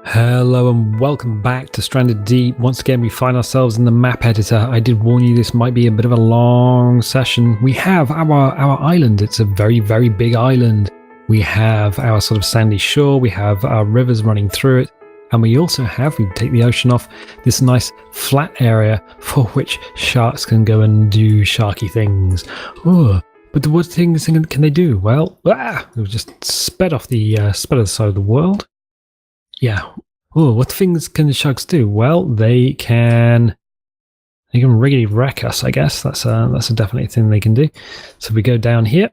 Hello and welcome back to Stranded Deep. Once again, we find ourselves in the map editor. I did warn you this might be a bit of a long session. We have our island. It's a very, very big island. We have our sort of sandy shore. We have our rivers running through it. And we also have, we take the ocean off, this nice flat area for which sharks can go and do sharky things. Oh, but what things can they do? Well, we've just sped off the side of the world. Yeah. Oh, what things can the sharks do? Well, they can really wreck us, I guess. That's a definite thing they can do. So we go down here.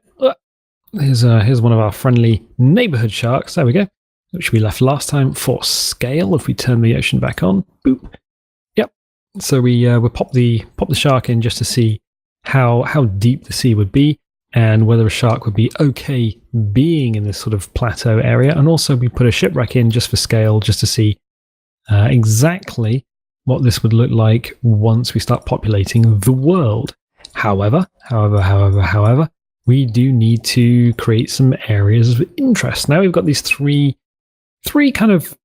Here's one of our friendly neighborhood sharks. There we go. Which we left last time for scale. If we turn the ocean back on, boop. Yep. So we pop the shark in just to see how deep the sea would be, and whether a shark would be okay being in this sort of plateau area. And also we put a shipwreck in just for scale, just to see exactly what this would look like once we start populating the world. However, we do need to create some areas of interest. Now we've got these three kind of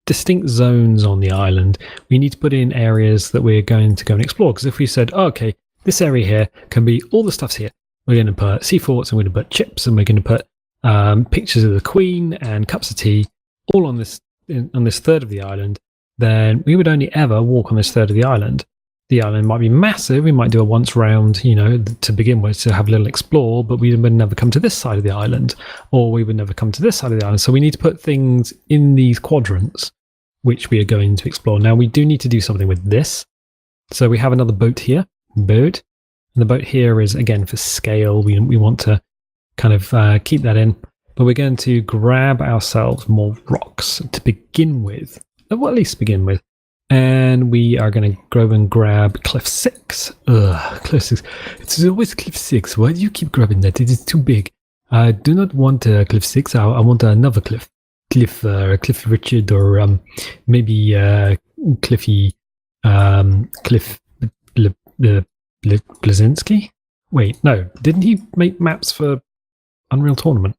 distinct zones on the island. We need to put in areas that we're going to go and explore. Because if we said, oh, okay, this area here can be all the stuff's here. We're going to put sea forts, and we're going to put chips, and we're going to put pictures of the Queen and cups of tea all on this third of the island. Then we would only ever walk on this third of the island. The island might be massive. We might do a once round, to begin with, to have a little explore, but we would never come to this side of the island, or we would never come to this side of the island. So we need to put things in these quadrants, which we are going to explore. Now we do need to do something with this. So we have another boat here, and the boat here is, again, for scale. We want to kind of keep that in. But we're going to grab ourselves more rocks to begin with. Well, at least begin with. And we are going to go and grab cliff 6. Cliff 6. It's always cliff 6. Why do you keep grabbing that? It is too big. I do not want cliff 6. I want another cliff. Cliff Richard, or maybe Cliffy... Cliff... Blazinski? Wait, no. Didn't he make maps for Unreal Tournament?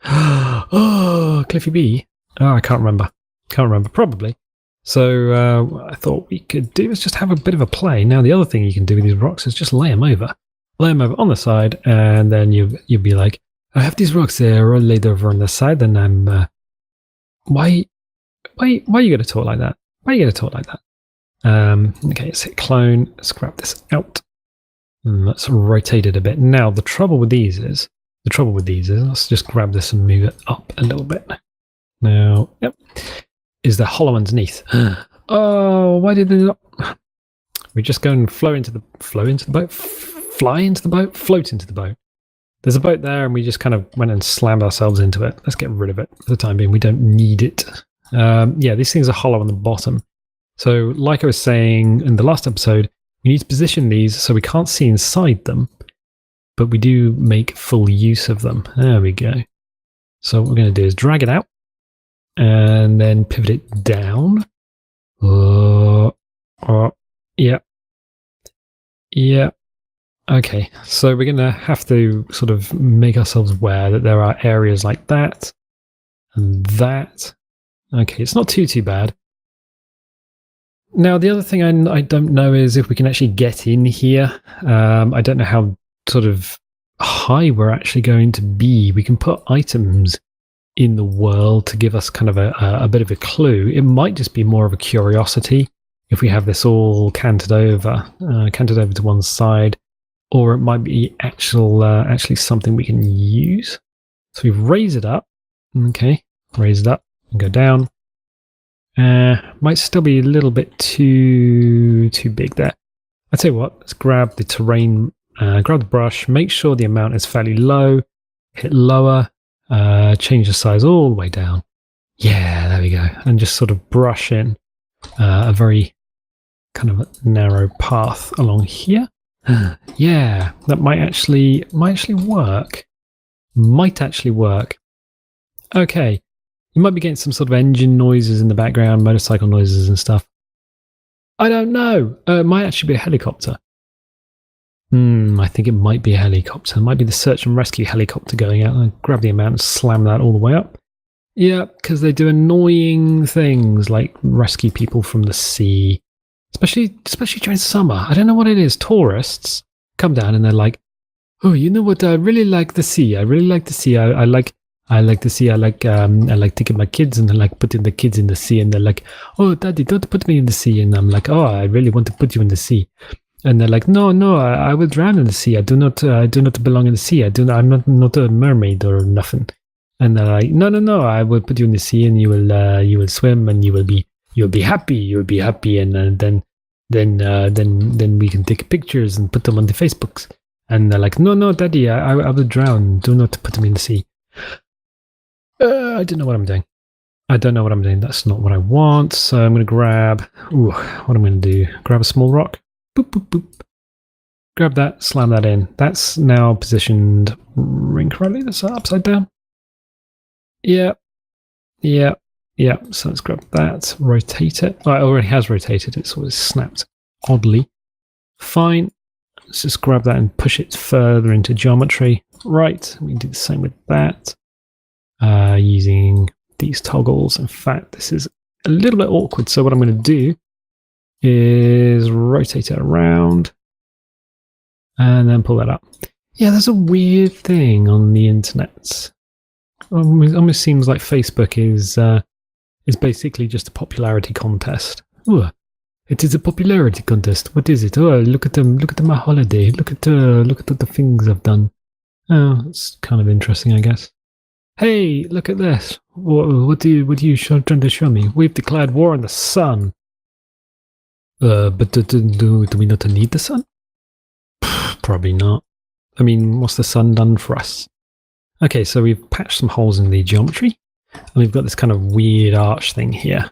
Oh, Cliffy B. Oh, I can't remember. Probably. So I thought we could do is just have a bit of a play. Now, the other thing you can do with these rocks is just lay them over. Lay them over on the side, and then you'd be like, I have these rocks there all laid over on the side, then I'm... Why are you going to talk like that? Okay, let's hit clone. Let's grab this out. Let's rotate it a bit. Now, the trouble with these is, let's just grab this and move it up a little bit. Now, yep, is the hollow underneath. Oh, why did they not? We just go and float into the boat. There's a boat there, and we just kind of went and slammed ourselves into it. Let's get rid of it for the time being. We don't need it. Yeah, these things are hollow on the bottom. So, like I was saying in the last episode, we need to position these so we can't see inside them, but we do make full use of them. There we go. So what we're going to do is drag it out and then pivot it down. Yeah. Okay, so we're going to have to sort of make ourselves aware that there are areas like that and that. Okay, it's not too bad. Now, the other thing I don't know is if we can actually get in here. I don't know how sort of high we're actually going to be. We can put items in the world to give us kind of a bit of a clue. It might just be more of a curiosity if we have this all canted over to one side, or it might be actually something we can use. So we raise it up. Okay, raise it up and go down. Might still be a little bit too big there. I'll tell you what, let's grab the terrain, grab the brush, make sure the amount is fairly low, hit lower, change the size all the way down. Yeah, there we go. And just sort of brush in a very kind of narrow path along here. Yeah, that might actually work. Okay. You might be getting some sort of engine noises in the background, motorcycle noises and stuff. I don't know. It might actually be a helicopter. I think it might be a helicopter. It might be the search and rescue helicopter going out. I'll grab the amount and slam that all the way up. Yeah, because they do annoying things like rescue people from the sea, especially during summer. I don't know what it is. Tourists come down and they're like, "Oh, you know what? I really like the sea. I really like the sea. I like the sea. I like taking my kids and I like putting the kids in the sea." And they're like, "Oh, Daddy, don't put me in the sea." And I'm like, "Oh, I really want to put you in the sea." And they're like, "No, no, I will drown in the sea. I do not belong in the sea. I'm not a mermaid or nothing." And they're like, "No, no, no, I will put you in the sea, and you will swim, and you'll be happy. You'll be happy, and then we can take pictures and put them on the Facebooks." And they're like, "No, no, Daddy, I will drown. Do not put me in the sea." I don't know what I'm doing. That's not what I want. So I'm going to grab. Ooh, what I'm going to do? Grab a small rock. Boop, boop, boop. Grab that, slam that in. That's now positioned incorrectly. That's upside down. Yeah. So let's grab that, rotate it. Oh, it already has rotated. It's always snapped oddly. Fine. Let's just grab that and push it further into geometry. Right. We can do the same with that. Using these toggles. In fact, this is a little bit awkward. So what I'm going to do is rotate it around and then pull that up. Yeah, there's a weird thing on the internet. It almost seems like Facebook is basically just a popularity contest. Ooh, it is a popularity contest. What is it? Oh, look at them! Look at my holiday! Look at the things I've done. Oh, it's kind of interesting, I guess. Hey, look at this! What are you trying to show me? We've declared war on the sun. But do we not need the sun? Probably not. I mean, what's the sun done for us? Okay, so we've patched some holes in the geometry, and we've got this kind of weird arch thing here.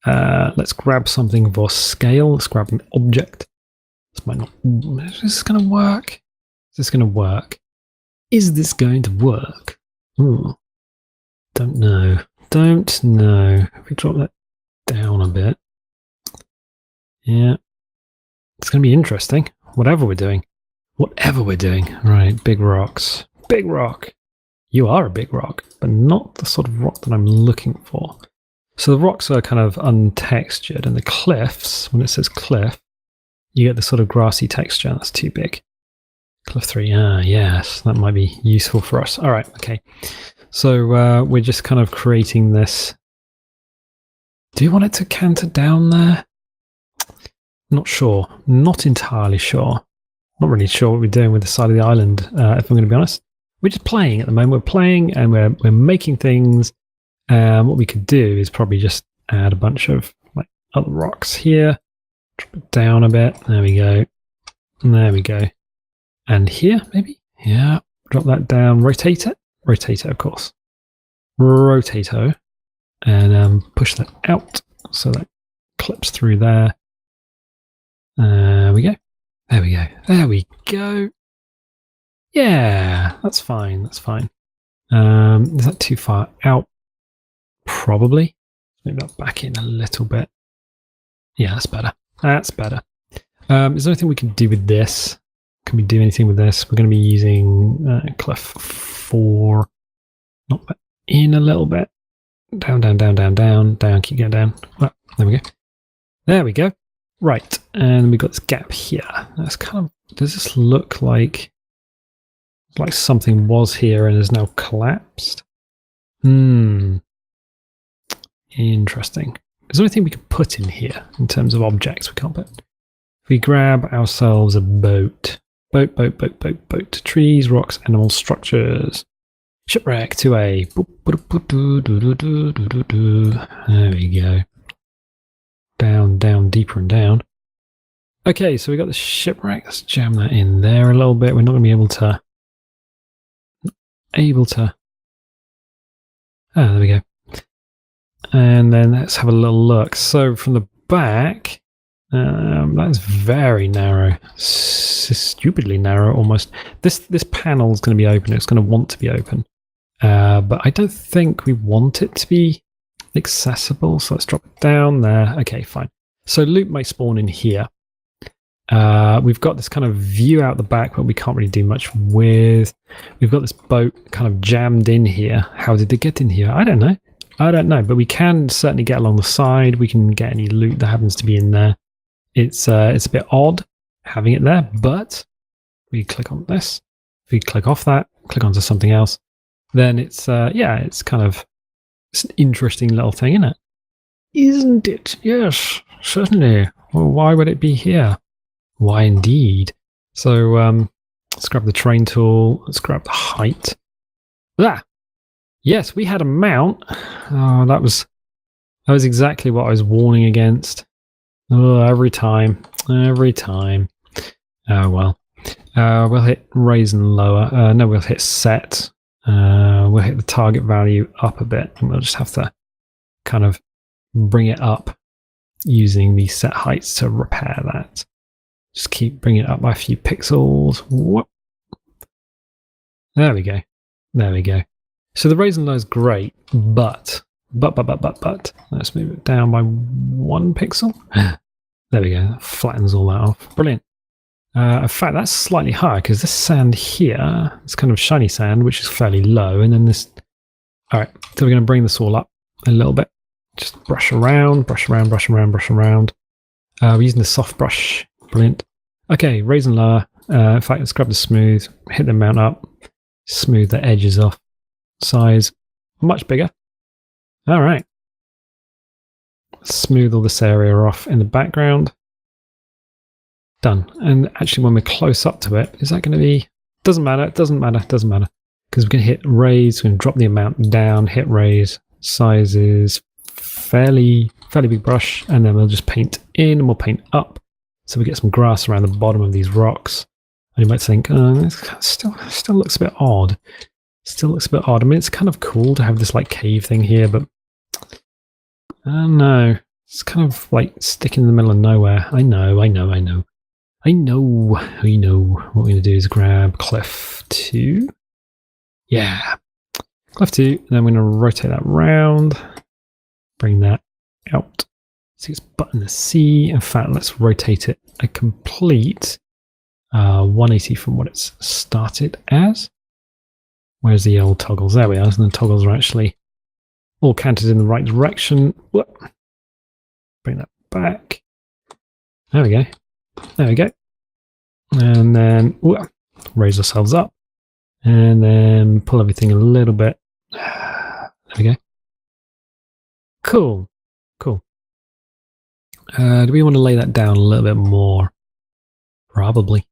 Let's grab something for scale. Let's grab an object. This might not. Is this going to work? Is this going to work? Is this going to work? Ooh, don't know. If we drop that down a bit. Yeah. It's going to be interesting. Whatever we're doing. Right, big rocks. Big rock. You are a big rock, but not the sort of rock that I'm looking for. So the rocks are kind of untextured, and the cliffs, when it says cliff, you get the sort of grassy texture. That's too big. Cliff 3, yes, that might be useful for us. All right, okay. So we're just kind of creating this. Do you want it to canter down there? Not sure. Not entirely sure. Not really sure what we're doing with the side of the island, if I'm going to be honest. We're just playing at the moment. We're playing and we're making things. What we could do is probably just add a bunch of like other rocks here. Drop it down a bit. There we go. And here, maybe? Yeah. Drop that down. Rotate it. Of course. Rotato. And push that out so that clips through there. There we go. There we go. Yeah, that's fine. Is that too far out? Probably. Maybe I'll back in a little bit. Yeah, that's better. Is there anything we can do with this? Can we do anything with this? We're going to be using Cliff 4. Not in a little bit. Down. Keep going down. Well, there we go. Right, and we've got this gap here. That's kind of. Does this look like something was here and is now collapsed? Interesting. Is there anything we could put in here in terms of objects we can't put? If we grab ourselves a boat. Boat. Trees, rocks, animals, structures. Shipwreck 2A. There we go. Down, deeper and down. Okay, so we got the shipwreck. Let's jam that in there a little bit. We're not going to be able to. There we go. And then let's have a little look. So from the back, that's very narrow, stupidly narrow almost. This panel is going to be open. It's going to want to be open, but I don't think we want it to be accessible. So let's drop it down there. Okay, fine. So loot may spawn in here. We've got this kind of view out the back, but we can't really do much with. We've got this boat kind of jammed in here. How did they get in here? I don't know. I don't know, but we can certainly get along the side. We can get any loot that happens to be in there. It's a bit odd having it there, but we click on this. If we click off that, click onto something else, then it's it's kind of it's an interesting little thing, isn't it? Isn't it? Yes, certainly. Well, why would it be here? Why indeed? So let's grab the terrain tool. Let's grab the height. Ah, yes, we had a mount. Oh, that was exactly what I was warning against. Oh, every time. Oh well. We'll hit raise and lower. No, we'll hit set. We'll hit the target value up a bit, and we'll just have to kind of bring it up using the set heights to repair that. Just keep bringing it up by a few pixels. Whoop. There we go. So the raise and low is great, but let's move it down by 1 pixel. There we go. That flattens all that off. Brilliant. In fact, that's slightly higher because this sand here, it's kind of shiny sand, which is fairly low. And then this. All right, so we're going to bring this all up a little bit. Just brush around. We're using the soft brush. Brilliant. Okay, raise and lower. In fact, let's grab the smooth, hit the mount up, smooth the edges off. Size much bigger. All right. Smooth all this area off in the background. Done. And actually, when we're close up to it, is that going to be? Doesn't matter. Because we can hit raise. We can drop the amount down. Hit raise. Size is fairly big brush, and then we'll just paint in and we'll paint up. So we get some grass around the bottom of these rocks. And you might think, this still looks a bit odd. I mean, it's kind of cool to have this like cave thing here, but I don't know. It's kind of like sticking in the middle of nowhere. I know. What we're going to do is grab Clef 2. Yeah. Clef 2, and then we're going to rotate that round. Bring that out. See, it's button the C. In fact, let's rotate it a complete 180 from what it's started as. Where's the old toggles? There we are. And the toggles are actually all canted in the right direction. Whoop. Bring that back. There we go. And then whoop, raise ourselves up. And then pull everything a little bit. There we go. Cool. Do we want to lay that down a little bit more? Probably.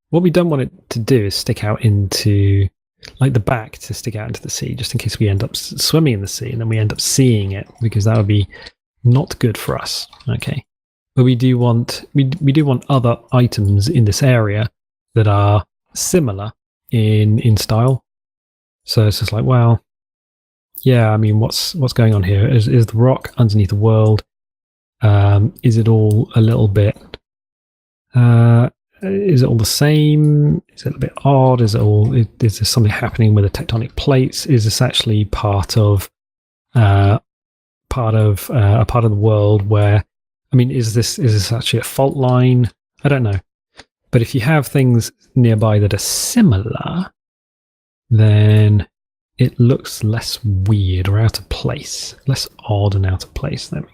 What we don't want it to do is stick out into, like the back to stick out into the sea, just in case we end up swimming in the sea and then we end up seeing it, because that would be not good for us. Okay. But we do want other items in this area that are similar in style. So it's just like, well, yeah, I mean, what's going on here? Is the rock underneath the world? Is it all a little bit? Is it all the same? Is it a bit odd? Is there something happening with the tectonic plates? Is this actually part of a part of the world where? I mean, is this actually a fault line? I don't know. But if you have things nearby that are similar, then it looks less weird or out of place, less odd and out of place. There we go.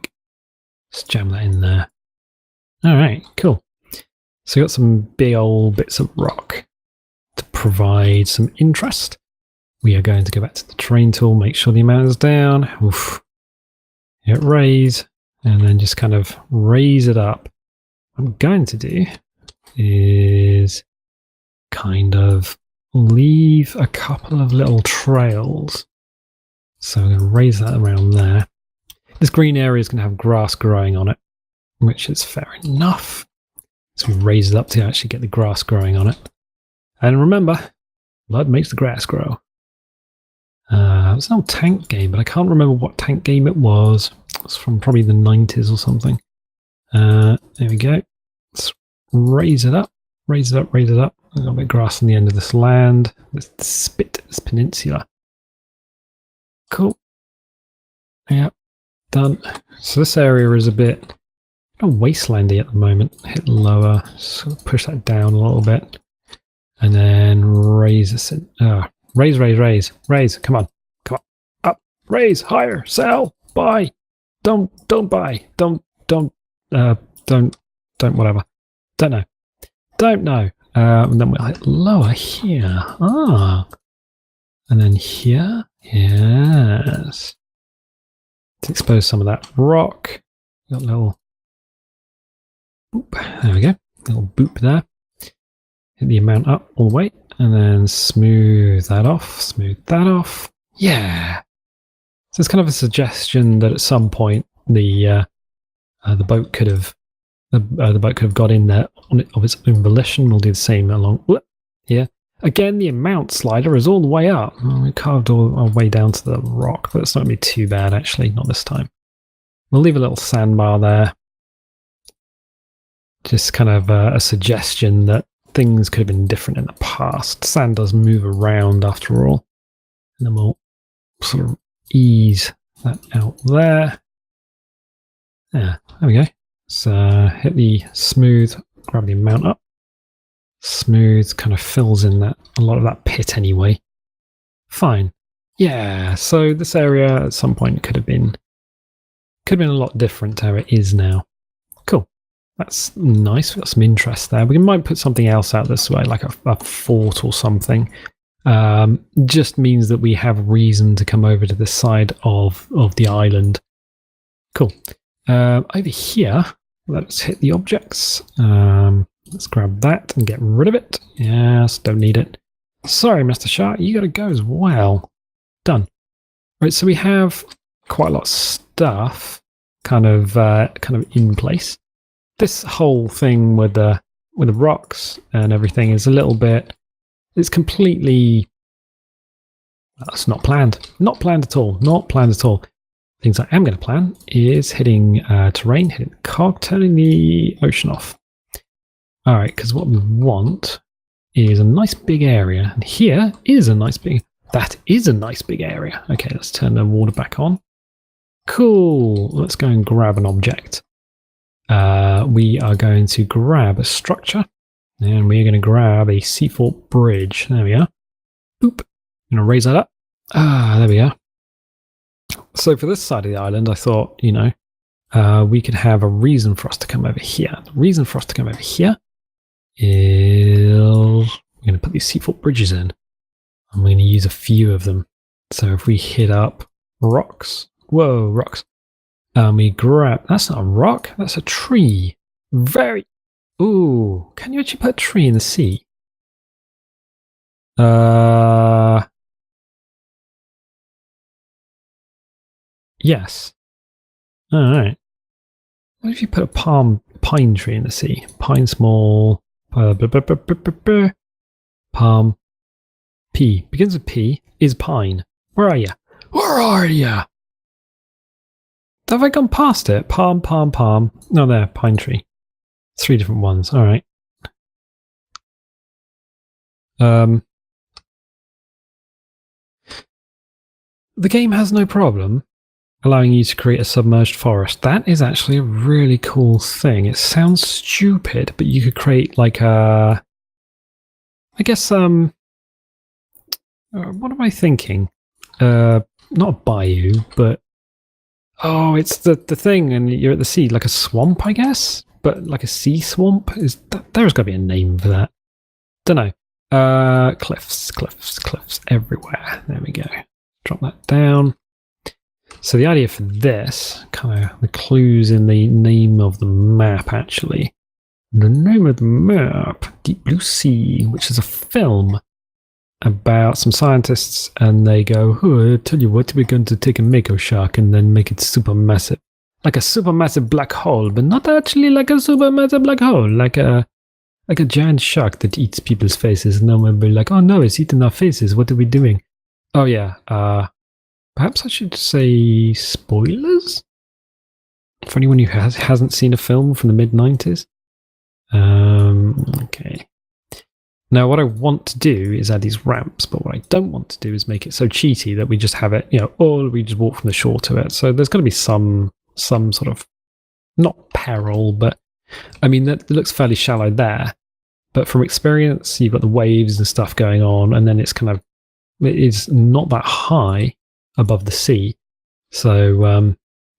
Let's jam that in there. All right, cool. So we got some big old bits of rock to provide some interest. We are going to go back to the terrain tool, make sure the amount is down. Oof. Hit raise, and then just kind of raise it up. What I'm going to do is kind of leave a couple of little trails. So I'm going to raise that around there. This green area is going to have grass growing on it, which is fair enough. So we raise it up to actually get the grass growing on it. And remember, blood makes the grass grow. It's an old tank game, but I can't remember what tank game it was. It's from probably the 90s or something. There we go. Let's raise it up. Raise it up. A little bit of grass on the end of this land. This peninsula. Cool. Yeah, done. So this area is a bit wastelandy at the moment. Hit lower, sort of push that down a little bit, and then raise this in. Raise. Come on, up. raise, higher, sell, buy, don't buy, don't, whatever. Don't know. And then we'll hit lower here. And then here, yes. To expose some of that rock. Got a little boop. There we go. Little boop there. Hit the amount up all the way, and then smooth that off. Yeah. So it's kind of a suggestion that at some point the boat could have got in there of its own volition. We'll do the same along here. Again, the amount slider is all the way up. We carved all our way down to the rock, but it's not going to be too bad actually. Not this time. We'll leave a little sandbar there. Just kind of a suggestion that things could have been different in the past. Sand does move around after all. And then we'll sort of ease that out there. Yeah, there we go. So hit the smooth, grab the amount up. Smooth kind of fills in that a lot of that pit anyway. Fine. Yeah, so this area at some point could have been a lot different to how it is now. Cool. That's nice. We've got some interest there. We might put something else out this way, like a fort or something. Just means that we have reason to come over to this side of the island. Cool. Over here, let's hit the objects. Let's grab that and get rid of it. Yes, don't need it. Sorry, Mr. Shark, you got to go as well. Done. Right, so we have quite a lot of stuff kind of in place. This whole thing with the rocks and everything is a little bit. It's completely. That's not planned. Not planned at all. Not planned at all. Things I am going to plan is hitting terrain, hitting the cog, turning the ocean off. All right, because what we want is a nice big area, and here is a nice big. That is a nice big area. Okay, let's turn the water back on. Cool. Let's go and grab an object. We are going to grab a structure, and we're going to grab a seafort bridge. There we are. Boop. I'm going to raise that up. There we are. So for this side of the island, I thought, we could have a reason for us to come over here. The reason for us to come over here is we're going to put these seafort bridges in. I'm going to use a few of them. So if we hit up rocks. Whoa, rocks. We grab. That's not a rock. That's a tree. Very. Ooh, can you actually put a tree in the sea? Yes. All right. What if you put a pine tree in the sea? Pine small. Palm. P. Begins with P. Is pine. Where are you? Where are you? Have I gone past it? Palm. No, there. Pine tree. 3 different ones. All right. The game has no problem allowing you to create a submerged forest. That is actually a really cool thing. It sounds stupid, but you could create like a... I guess, what am I thinking? Not a bayou, but... Oh, it's the thing, and you're at the sea, like a swamp, I guess? But like a sea swamp? There's got to be a name for that. Don't know. Cliffs everywhere. There we go. Drop that down. So the idea for this, kind of the clues in the name of the map, actually. The name of the map, Deep Blue Sea, which is a film about some scientists, and they go, oh, I tell you what, we're going to take a mako shark and then make it supermassive. Like a supermassive black hole, but not actually like a supermassive black hole, like a giant shark that eats people's faces, and then we'll be like, oh no, it's eating our faces, what are we doing? Oh yeah, perhaps I should say spoilers? For anyone who hasn't seen a film from the mid-90s. Okay. Now what I want to do is add these ramps, but what I don't want to do is make it so cheaty that we just have it, or we just walk from the shore to it. So there's going to be some sort of, not peril, but I mean, that looks fairly shallow there. But from experience, you've got the waves and stuff going on, and then it's not that high. above the sea. So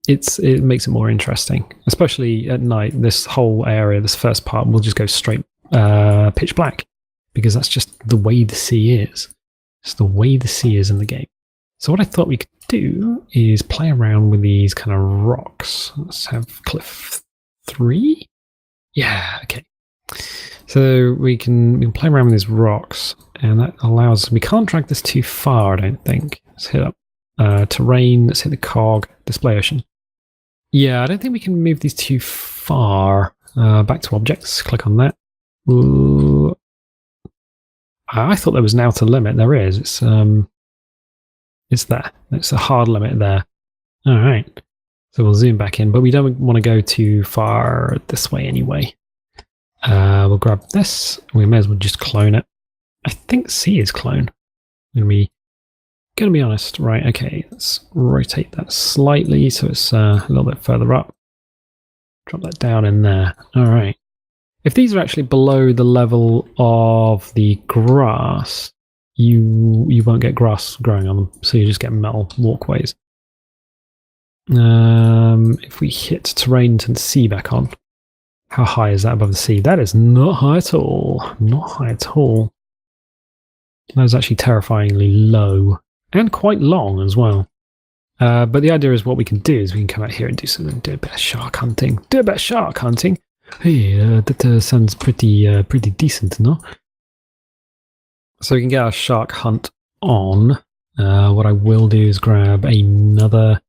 it makes it more interesting, especially at night. This whole area, this first part, will just go straight pitch black, because that's just the way the sea is. It's the way the sea is in the game. So what I thought we could do is play around with these kind of rocks. Let's have cliff 3. Yeah, okay. So we can play around with these rocks, and that allows, we can't drag this too far, I don't think. Let's hit up terrain, let's hit the cog, display ocean. Yeah, I don't think we can move these too far. Back to objects, click on that. Ooh. I thought there was an outer limit. There is. It's there. It's a hard limit there. All right. So we'll zoom back in, but we don't want to go too far this way anyway. We'll grab this. We may as well just clone it. I think C is clone. I'm gonna be honest. Right. Okay. Let's rotate that slightly so it's a little bit further up. Drop that down in there. All right. If these are actually below the level of the grass, you won't get grass growing on them, so you just get metal walkways. If we hit terrain and turn the sea back on, how high is that above the sea? That is not high at all. Not high at all. That is actually terrifyingly low, and quite long as well. But the idea is what we can do is we can come out here and do a bit of shark hunting. Do a bit of shark hunting. Hey, that sounds pretty decent, no? So we can get our shark hunt on. What I will do is grab another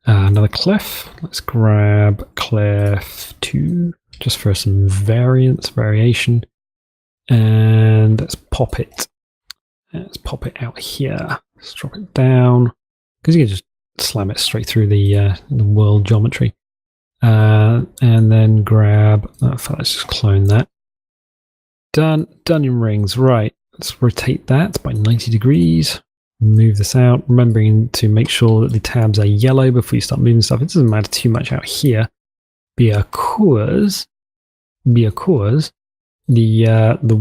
cliff. Let's grab cliff 2, just for some variation. And let's pop it. Let's pop it out here. Let's drop it down, because you can just slam it straight through the world geometry. And then grab, let's just clone that. Done. Dungeon rings, right. Let's rotate that by 90 degrees. Move this out, remembering to make sure that the tabs are yellow before you start moving stuff. It doesn't matter too much out here. Because the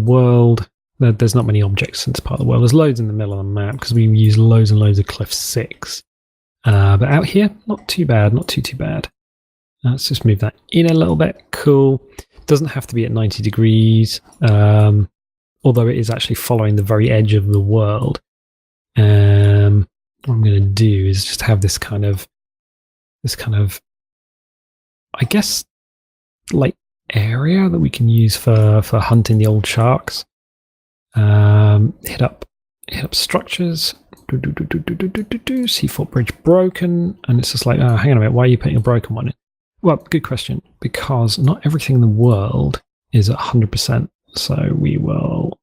world, there's not many objects in this part of the world. There's loads in the middle of the map because we use loads and loads of cliff 6. But out here, not too bad, not too bad. Let's just move that in a little bit. Cool. Doesn't have to be at 90 degrees, although it is actually following the very edge of the world. What I'm going to do is just have this kind of, I guess, like area that we can use for hunting the old sharks. Hit up structures. Seafort bridge broken, and it's just like, oh, hang on a minute, why are you putting a broken one in? Well, good question, because not everything in the world is at 100%. So we will.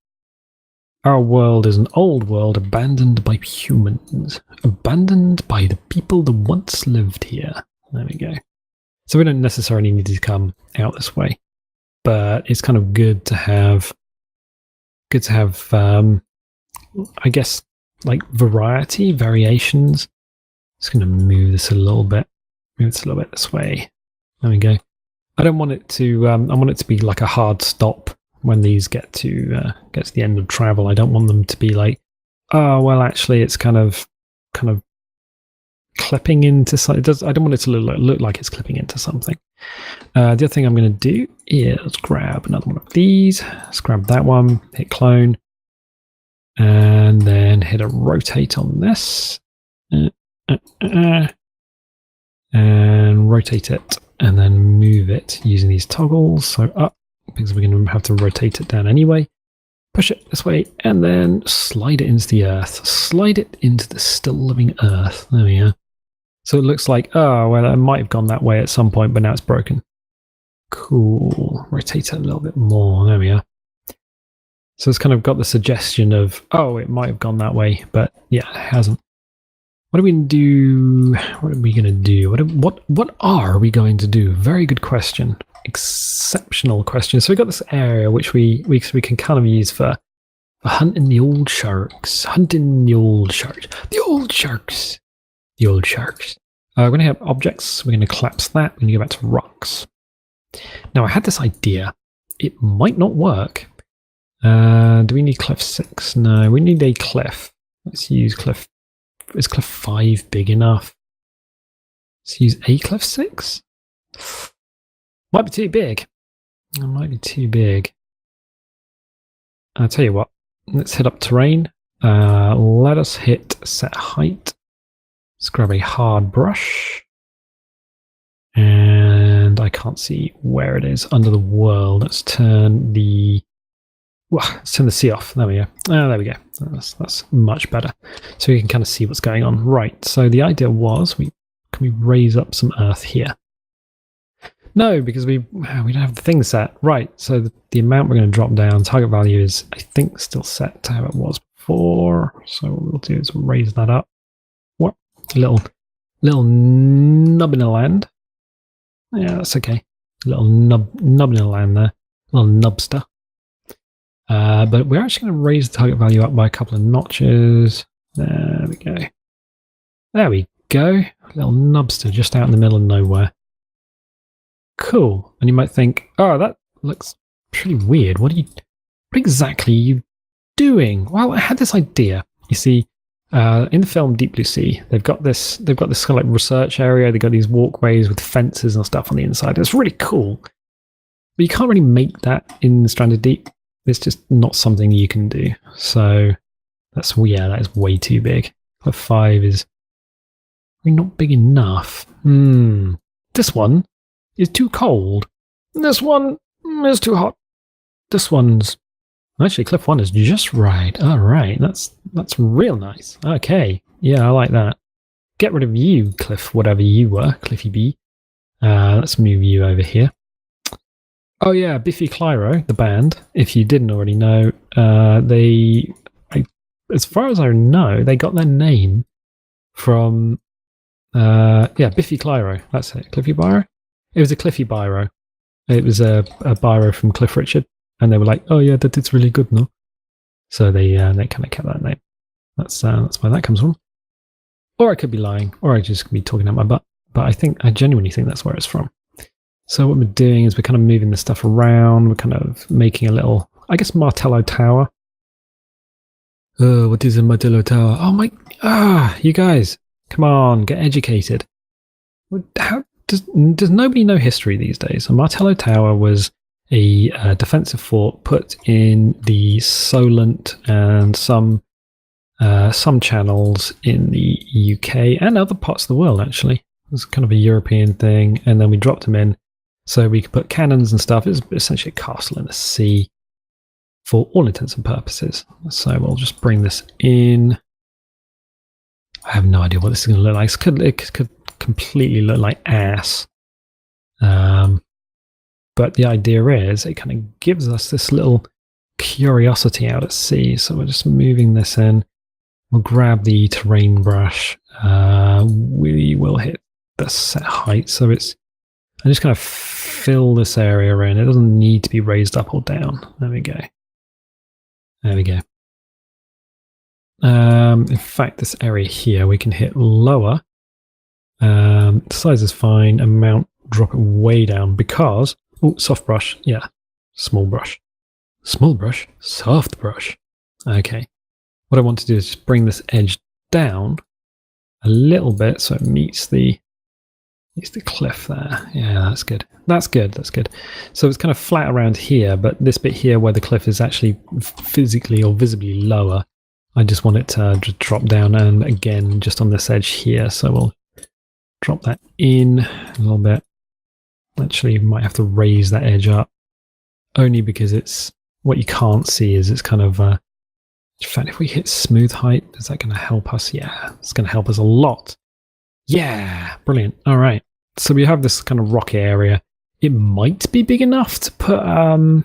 Our world is an old world abandoned by humans, abandoned by the people that once lived here. There we go. So we don't necessarily need to come out this way, but it's kind of good to have. I guess, like variations. Just going to move this a little bit. Move this a little bit this way. There we go. I don't want it to. I want it to be like a hard stop when these get to the end of travel. I don't want them to be like, oh well, actually, it's kind of clipping into something. I don't want it to look like it's clipping into something. The other thing I'm going to do is grab another one of these. Let's grab that one. Hit clone. And then hit a rotate on this. And rotate it. And then move it using these toggles. So up, because we're going to have to rotate it down anyway. Push it this way. And then slide it into the earth. Slide it into the still living earth. There we are. So it looks like, oh, well, it might have gone that way at some point, but now it's broken. Cool. Rotate it a little bit more. There we are. So it's kind of got the suggestion of, oh, it might have gone that way, but yeah, it hasn't. What are we going to do? What are we going to do? What are we going to do? Very good question. Exceptional question. So we've got this area which we can kind of use for hunting the old sharks. Hunting the old sharks. The old sharks. The old sharks. We're going to have objects. We're going to collapse that. We're going to go back to rocks. Now, I had this idea. It might not work. Do we need cliff 6? No, we need a cliff. Let's use cliff is cliff 5 big enough? Let's use a cliff 6. Might be too big. It might be too big. I'll tell you what. Let's hit up terrain. Let us hit set height. Let's grab a hard brush. And I can't see where it is under the world. Let's turn the sea off. There we go. There we go. That's much better. So you can kind of see what's going on. Right. So the idea was, can we raise up some earth here? No, because we don't have the thing set. Right. So the amount we're going to drop down, target value is, I think, still set to how it was before. So what we'll do is raise that up. What? Little nubbin of land. Yeah, that's okay. Little nubbin of land there. Little nubster. But we're actually going to raise the target value up by a couple of notches. There we go. There we go. Little nubster just out in the middle of nowhere. Cool. And you might think, oh, that looks pretty weird. What exactly are you doing? Well, I had this idea. You see, in the film Deep Blue Sea, they've got this kind of like research area. They've got these walkways with fences and stuff on the inside. It's really cool. But you can't really make that in Stranded Deep. It's just not something you can do. So that is way too big. Cliff 5 is really not big enough. This one is too cold. This one is too hot. This one's actually cliff 1 is just right. All right, that's real nice. Okay, yeah, I like that. Get rid of you, Cliff, whatever you were, Cliffy B. Let's move you over here. Oh yeah, Biffy Clyro, the band. If you didn't already know, as far as I know, they got their name from Biffy Clyro. That's it, Cliffy Biro. It was a Cliffy Biro. It was a Biro from Cliff Richard, and they were like, "Oh yeah, that's really good, no?" So they kind of kept that name. That's where that comes from. Or I could be lying, or I just could be talking out my butt. But I genuinely think that's where it's from. So what we're doing is we're kind of moving the stuff around. We're kind of making a little, I guess, Martello Tower. What is a Martello Tower? Oh my, you guys, come on, get educated. How does nobody know history these days? A Martello Tower was a defensive fort put in the Solent and some channels in the UK and other parts of the world, actually. It was kind of a European thing, and then we dropped them in so we could put cannons and stuff. It was essentially a castle in the sea for all intents and purposes. So we'll just bring this in. I have no idea what this is going to look like. It could completely look like ass. But the idea is it kind of gives us this little curiosity out at sea. So we're just moving this in. We'll grab the terrain brush. We will hit the set height. So I'm just kind of fill this area in. It doesn't need to be raised up or down. There we go. There we go. In fact, this area here, we can hit lower. Size is fine. Amount, drop it way down because, soft brush. Yeah, small brush. Small brush, soft brush. Okay. What I want to do is just bring this edge down a little bit so it meets the cliff there. Yeah, that's good. That's good. That's good. So it's kind of flat around here, but this bit here where the cliff is actually physically or visibly lower, I just want it to just drop down, and again, just on this edge here. So we'll drop that in a little bit. Actually, you might have to raise that edge up, only because it's what you can't see is it's kind of. In fact, if we hit smooth height, is that going to help us? Yeah, it's going to help us a lot. Yeah, brilliant. All right. So we have this kind of rocky area. It might be big enough to put a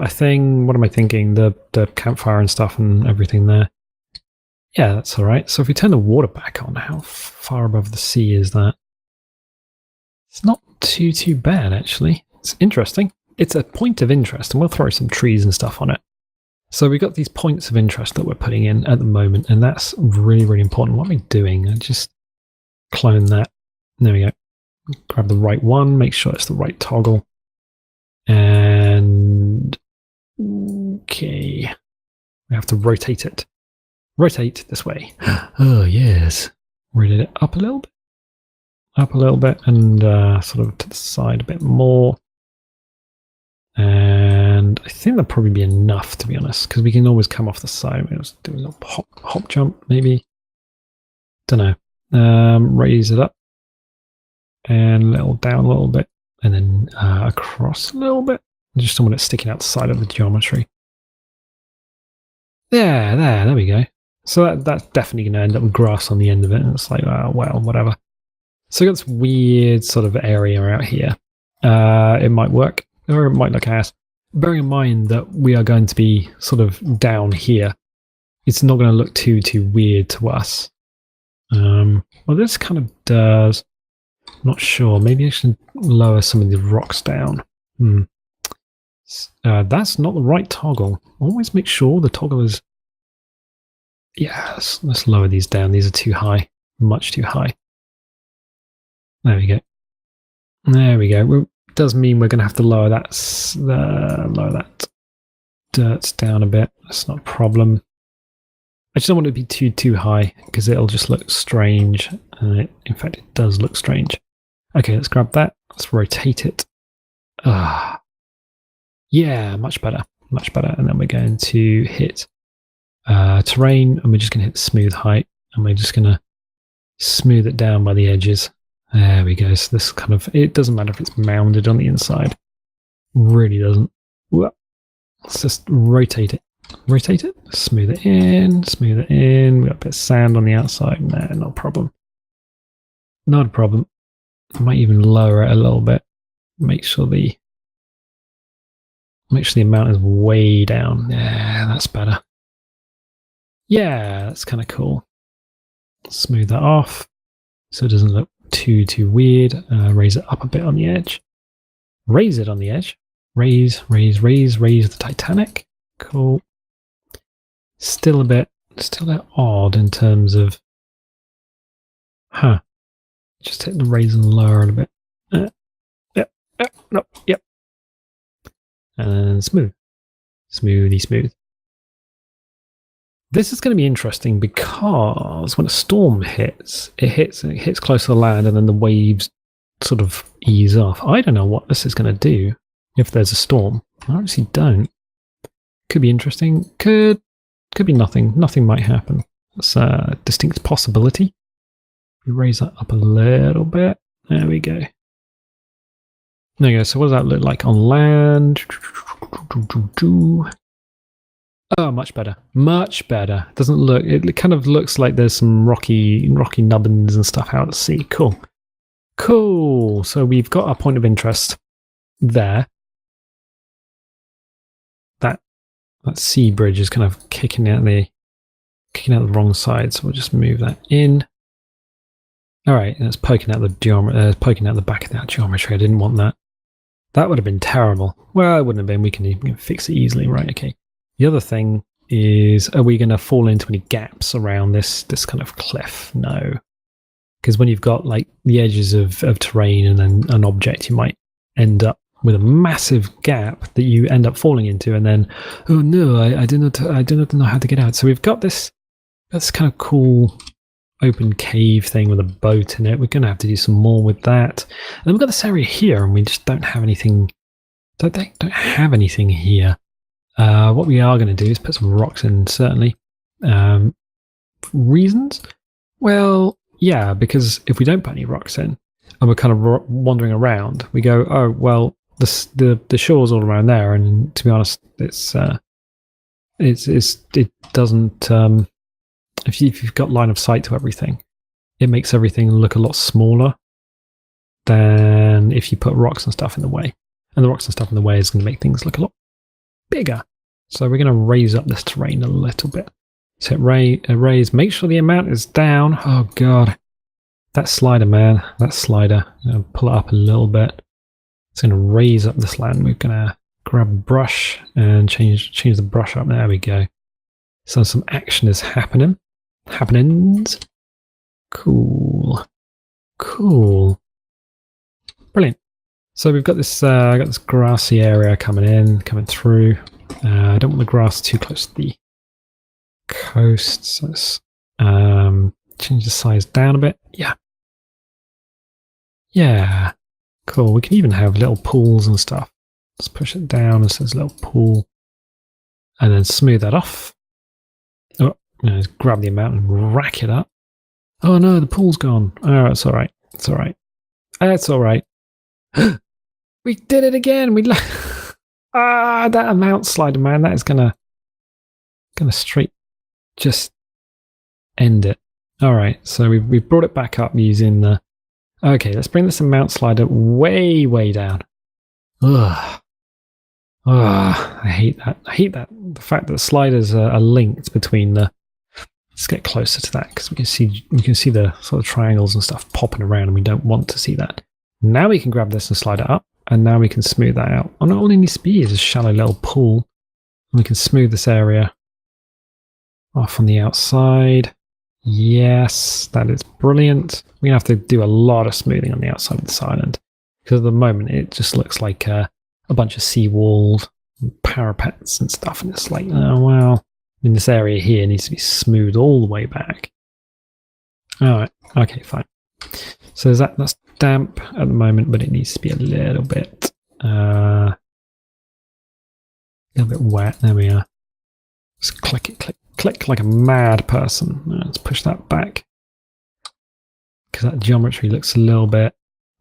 thing. What am I thinking? The campfire and stuff and everything there. Yeah, that's all right. So if we turn the water back on, how far above the sea is that? It's not too bad, actually. It's interesting. It's a point of interest, and we'll throw some trees and stuff on it. So we've got these points of interest that we're putting in at the moment, and that's really, really important. What am I doing? I just clone that. There we go. Grab the right one, make sure it's the right toggle. And okay, we have to rotate it. Rotate this way. Oh, yes. Rotate it up a little bit. Up a little bit and sort of to the side a bit more. And I think that'll probably be enough, to be honest, because we can always come off the side. We'll just do a little hop jump, maybe. Don't know. Raise it up and a little down a little bit, and then across a little bit. Just someone that's sticking out the side of the geometry. There we go. So that's definitely going to end up with grass on the end of it, and it's like, well, whatever. So we got this weird sort of area out here. It might work, or it might look ass. Bearing in mind that we are going to be sort of down here, it's not going to look too weird to us. Well, this kind of does. Not sure. Maybe I should lower some of the rocks down. That's not the right toggle. Always make sure the toggle is... Yes, let's lower these down. These are too high. Much too high. There we go. There we go. It does mean we're going to have to lower that dirt down a bit. That's not a problem. I just don't want it to be too high because it'll just look strange. In fact, it does look strange. Okay, let's grab that. Let's rotate it. Yeah, much better. Much better. And then we're going to hit terrain, and we're just going to hit smooth height, and we're just going to smooth it down by the edges. There we go. So this kind of, it doesn't matter if it's mounded on the inside. Really doesn't. Let's just rotate it. Rotate it. Smooth it in. Smooth it in. We've got a bit of sand on the outside. No, not a problem. Not a problem. I might even lower it a little bit. Make sure the amount is way down. Yeah, that's better. Yeah, that's kind of cool. Smooth that off so it doesn't look too weird. Raise it up a bit on the edge. Raise it on the edge. Raise the Titanic. Cool. Still a bit odd in terms of... Just hit the raise and lower it a bit. Yep. And smooth. Smooth. This is going to be interesting because when a storm hits, it hits close to the land, and then the waves sort of ease off. I don't know what this is going to do if there's a storm. I honestly don't. Could be interesting. Could be nothing. Nothing might happen. It's a distinct possibility. We raise that up a little bit. There we go. There you go. So what does that look like on land? Oh, much better. Much better. It doesn't look... It kind of looks like there's some rocky nubbins and stuff out at sea. Cool. Cool. So we've got our point of interest there. That sea bridge is kind of kicking out the wrong side, so we'll just move that in. All right, and it's poking out the back of that geometry. I didn't want that. That would have been terrible. Well, it wouldn't have been. We can fix it easily, right? Okay. The other thing is, are we going to fall into any gaps around this kind of cliff? No, because when you've got like the edges of terrain and then an object, you might end up with a massive gap that you end up falling into, and then, oh no, I do not know how to get out. So we've got this kind of cool open cave thing with a boat in it. We're going to have to do some more with that. And then we've got this area here, and we just don't have anything. Don't have anything here. What we are going to do is put some rocks in, certainly. Reasons? Well, yeah, because if we don't put any rocks in, and we're kind of wandering around, we go, oh well, the shore's all around there, and to be honest, it doesn't. If you've got line of sight to everything, it makes everything look a lot smaller than if you put rocks and stuff in the way. And the rocks and stuff in the way is going to make things look a lot bigger. So we're going to raise up this terrain a little bit. So raise. Make sure the amount is down. Oh god, that slider, man, that slider. I'm going to pull it up a little bit. It's going to raise up this land. We're going to grab a brush and change the brush up. There we go. So some action is happening. Happenings. Cool. Brilliant. So we've got this grassy area coming through. I don't want the grass too close to the coast. So let's change the size down a bit. Yeah. Yeah. Cool. We can even have little pools and stuff. Let's push it down as a little pool. And then smooth that off. Oh, just grab the amount and rack it up. Oh no, the pool's gone. Oh, it's alright. It's alright. It's alright. We did it again. That amount slider, man. That is gonna straight just end it. Alright, so we've brought it back up using the... Okay, let's bring this amount slider way, way down. Ugh. I hate that. I hate that. The fact that the sliders are linked between the... Let's get closer to that because we can see the sort of triangles and stuff popping around, and we don't want to see that. Now we can grab this and slide it up, and now we can smooth that out. Oh, all it needs to be is a shallow little pool. And we can smooth this area off on the outside. Yes, that is brilliant. We're going to have to do a lot of smoothing on the outside of this island because at the moment it just looks like a bunch of seawalls, and parapets and stuff, and it's like, oh well. I mean, this area here needs to be smoothed all the way back. Alright, okay, fine. So that's damp at the moment, but it needs to be a little bit wet. There we are. Just click it, click like a mad person. Let's push that back because that geometry looks a little bit...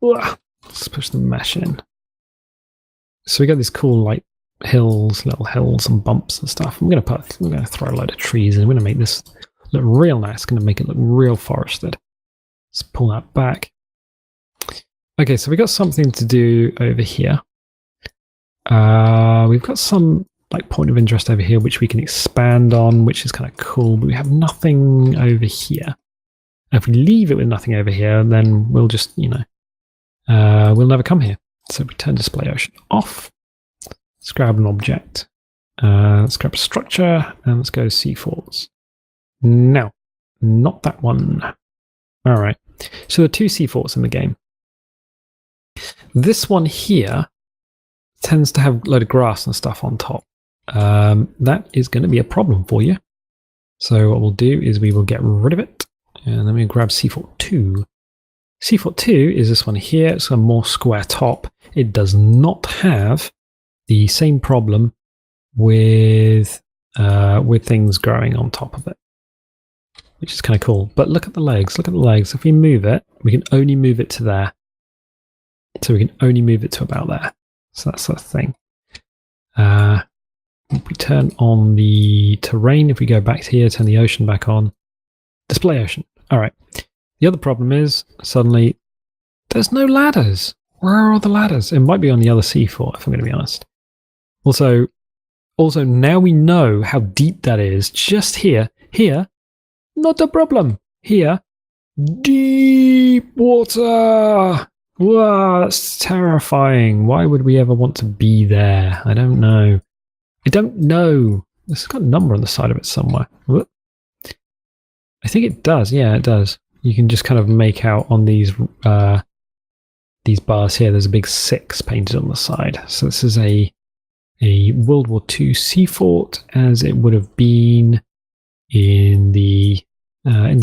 Let's push the mesh in. So we got these cool like hills, little hills and bumps and stuff. We're gonna throw a load of trees in. We're gonna make this look real nice. Gonna make it look real forested. Let's pull that back. Okay, so we got something to do over here. We've got some like point of interest over here which we can expand on, which is kind of cool, but we have nothing over here. And if we leave it with nothing over here, then we'll just, we'll never come here. So we turn display ocean off. Let's grab an object. Let's grab a structure and let's go seaforts. No, not that one. All right. So there are two seaforts in the game. This one here tends to have a load of grass and stuff on top. That is going to be a problem for you. So what we'll do is we will get rid of it. And then we grab Seafort 2. Seafort 2 is this one here. It's a more square top. It does not have the same problem with things growing on top of it, which is kind of cool. But look at the legs. Look at the legs. If we move it, we can only move it to there. So we can only move it to about there. So that's the thing. If we turn on the terrain, if we go back to here, turn the ocean back on. Display ocean. All right. The other problem is suddenly there's no ladders. Where are all the ladders? It might be on the other seafort, if I'm going to be honest. Also, now we know how deep that is. Just here, not a problem. Here, deep water. Wow, that's terrifying. Why would we ever want to be there? I don't know. This has got a number on the side of it somewhere. Whoop. I think it does. Yeah, it does. You can just kind of make out on these bars here. There's a big 6 painted on the side. So this is a World War II seafort, as it would have been in the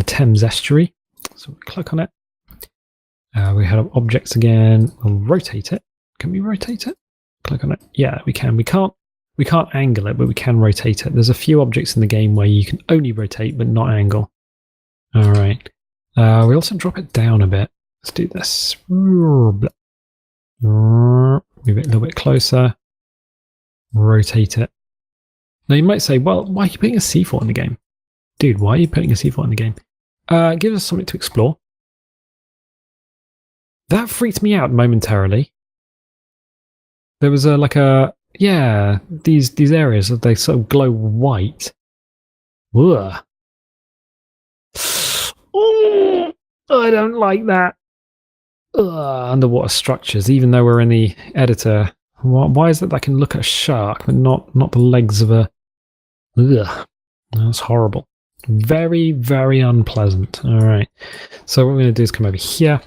Thames estuary. So we click on it. We have objects again. We'll rotate it. Can we rotate it? Click on it. Yeah, we can. We can't angle it, but we can rotate it. There's a few objects in the game where you can only rotate but not angle. All right. We also drop it down a bit. Let's do this. Move it a little bit closer. Rotate it. Now you might say, well, why are you putting a seafort in the game? Dude, why are you putting a seafort in the game? Give us something to explore. That freaked me out momentarily. There was these areas that they sort of glow white. Ugh. Oh, I don't like that. Underwater structures, even though we're in the editor. Why is it that I can look at a shark but not the legs of a... Ugh. That's horrible. Very, very unpleasant. All right. So what we're going to do is come over here.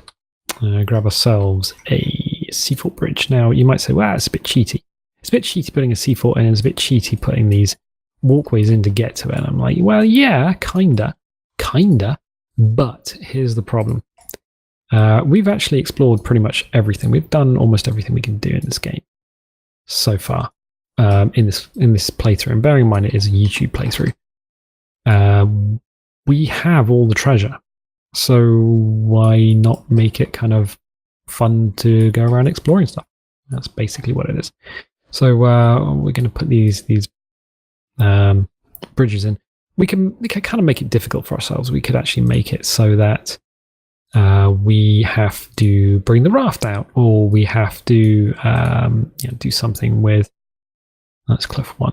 Grab ourselves a seafort bridge. Now, you might say, wow, it's a bit cheaty. It's a bit cheaty putting a seafort in, and it's a bit cheaty putting these walkways in to get to it. And I'm like, well, yeah, kinda. But here's the problem. We've actually explored pretty much everything. We've done almost everything we can do in this game so far. In this playthrough, and bearing in mind it is a YouTube playthrough, we have all the treasure. So why not make it kind of fun to go around exploring stuff? That's basically what it is. So we're going to put these bridges in. We can kind of make it difficult for ourselves. We could actually make it so that we have to bring the raft out, or we have to do something with. That's cliff 1.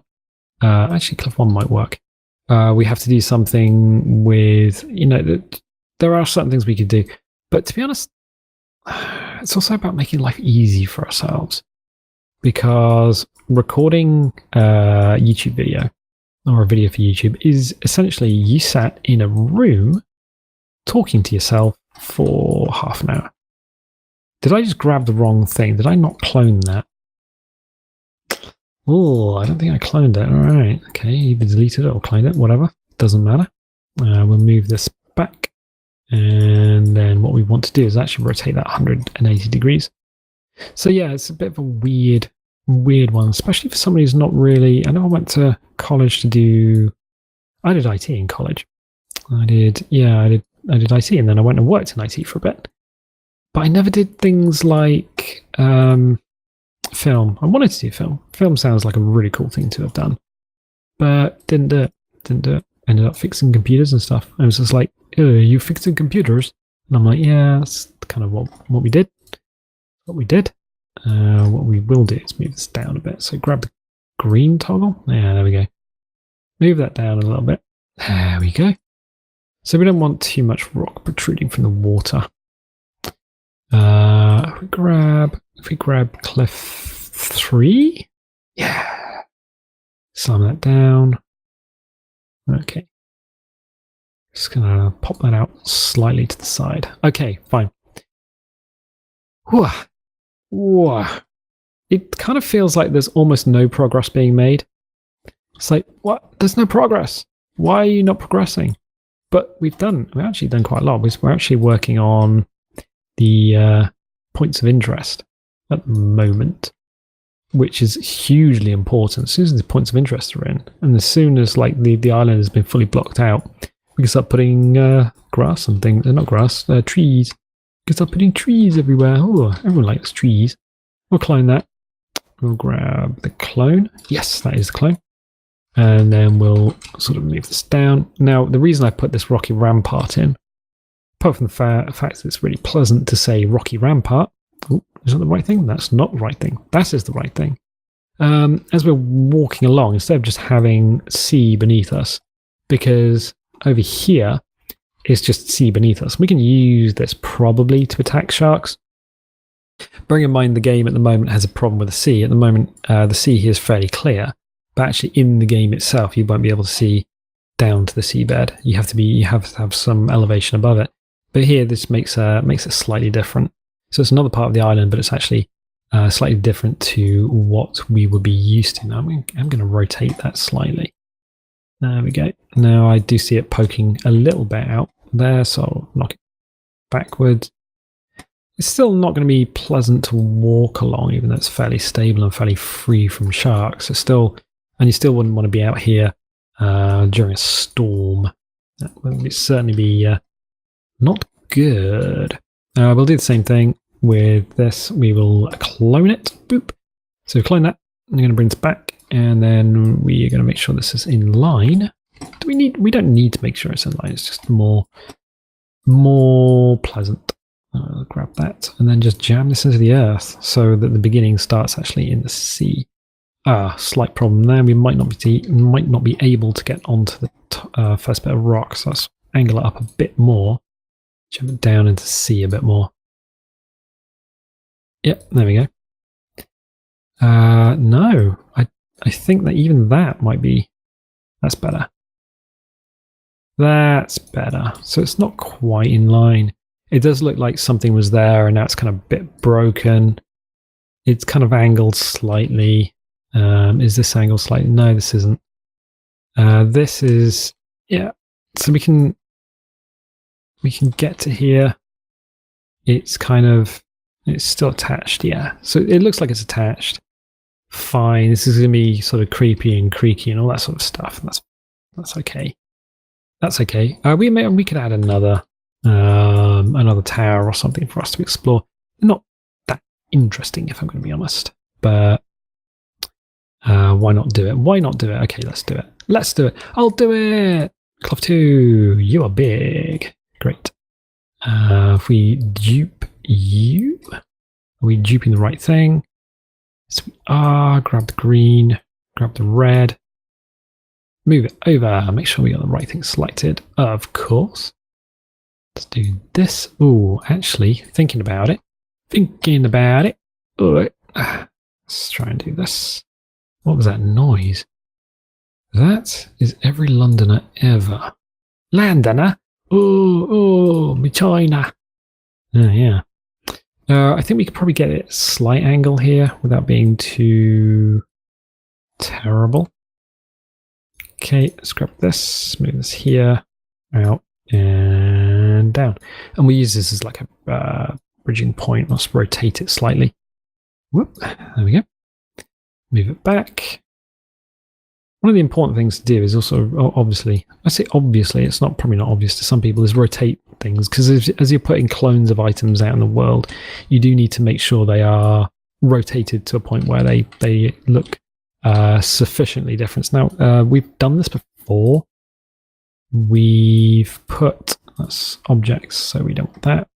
Actually, cliff 1 might work. We have to do something with, there are certain things we could do. But to be honest, it's also about making life easy for ourselves. Because recording a YouTube video, or a video for YouTube, is essentially you sat in a room talking to yourself for half an hour. Did I just grab the wrong thing? Did I not clone that? Oh, I don't think I cloned it. All right. Okay, either deleted it or cloned it, whatever. Doesn't matter. We'll move this back. And then what we want to do is actually rotate that 180 degrees. So yeah, it's a bit of a weird one, especially for somebody who's not really... I know I went to college to do... I did IT in college. I did IT, and then I went and worked in IT for a bit. But I never did things like... film. I wanted to do film. Film sounds like a really cool thing to have done, but didn't do it. Ended up fixing computers and stuff. I was just like, you fixing computers? And I'm like, yeah, that's kind of what we did. What we will do is move this down a bit. So grab the green toggle. Yeah, there we go. Move that down a little bit. There we go. So we don't want too much rock protruding from the water. If we grab cliff 3, yeah, slam that down. Okay, just gonna pop that out slightly to the side. Okay, fine. Whoa. It kind of feels like there's almost no progress being made. It's like, what? There's no progress. Why are you not progressing? But we've actually done quite a lot. We're actually working on the points of interest at the moment, which is hugely important. As soon as the points of interest are in, and as soon as like the island has been fully blocked out, we can start putting grass and things. Not grass, trees. We can start putting trees everywhere. Oh, everyone likes trees. We'll clone that. We'll grab the clone. Yes, that is the clone. And then we'll sort of move this down. Now, the reason I put this rocky rampart in, apart from the fact that it's really pleasant to say rocky rampart. Ooh, is that the right thing? That's not the right thing. That is the right thing. As we're walking along, instead of just having sea beneath us, because over here it's just sea beneath us. We can use this probably to attack sharks. Bearing in mind the game at the moment has a problem with the sea. At the moment, the sea here is fairly clear, but actually in the game itself, you won't be able to see down to the seabed. You have to have some elevation above it. But here, this makes it slightly different. So it's another part of the island, but it's actually slightly different to what we would be used to. Now I'm going to rotate that slightly. There we go. Now I do see it poking a little bit out there, so I'll knock it backwards. It's still not going to be pleasant to walk along, even though it's fairly stable and fairly free from sharks. You still wouldn't want to be out here during a storm. That would certainly be not good. We'll do the same thing with this. We will clone it. Boop. So clone that. I'm going to bring this back, and then we are going to make sure this is in line. We don't need to make sure it's in line. It's just more pleasant. Grab that, and then just jam this into the earth so that the beginning starts actually in the sea. Slight problem there. We might not be able to get onto the first bit of rock, so let's angle it up a bit more. Jump it down into the sea a bit more. Yep, there we go. No, I think that even that might be... That's better. That's better. So it's not quite in line. It does look like something was there, and now it's kind of a bit broken. It's kind of angled slightly. Is this angled slightly? No, this isn't. This is, yeah, so we can get to here. It's still attached, yeah. So it looks like it's attached. Fine, this is going to be sort of creepy and creaky and all that sort of stuff. That's okay. That's okay. We could add another tower or something for us to explore. Not that interesting, if I'm going to be honest. But why not do it? Why not do it? Okay, let's do it. Let's do it. I'll do it. Cloth 2, you are big. Great. If we dupe you, are we duping the right thing? Yes, we are. Grab the green. Grab the red. Move it over. Make sure we got the right thing selected. Of course. Let's do this. Oh, actually, thinking about it. Oh, let's try and do this. What was that noise? That is every Londoner ever. Londoner? Oh, me China. Yeah. I think we could probably get it at a slight angle here without being too terrible. Okay, let's grab this, move this here, out, and down. And we use this as like a bridging point. Let's rotate it slightly. Whoop, there we go. Move it back. One of the important things to do is also, obviously, I say obviously, it's probably not obvious to some people, is rotate things. Because as you're putting clones of items out in the world, you do need to make sure they are rotated to a point where they look sufficiently different. Now, we've done this before. We've put, that's objects, so we don't want that.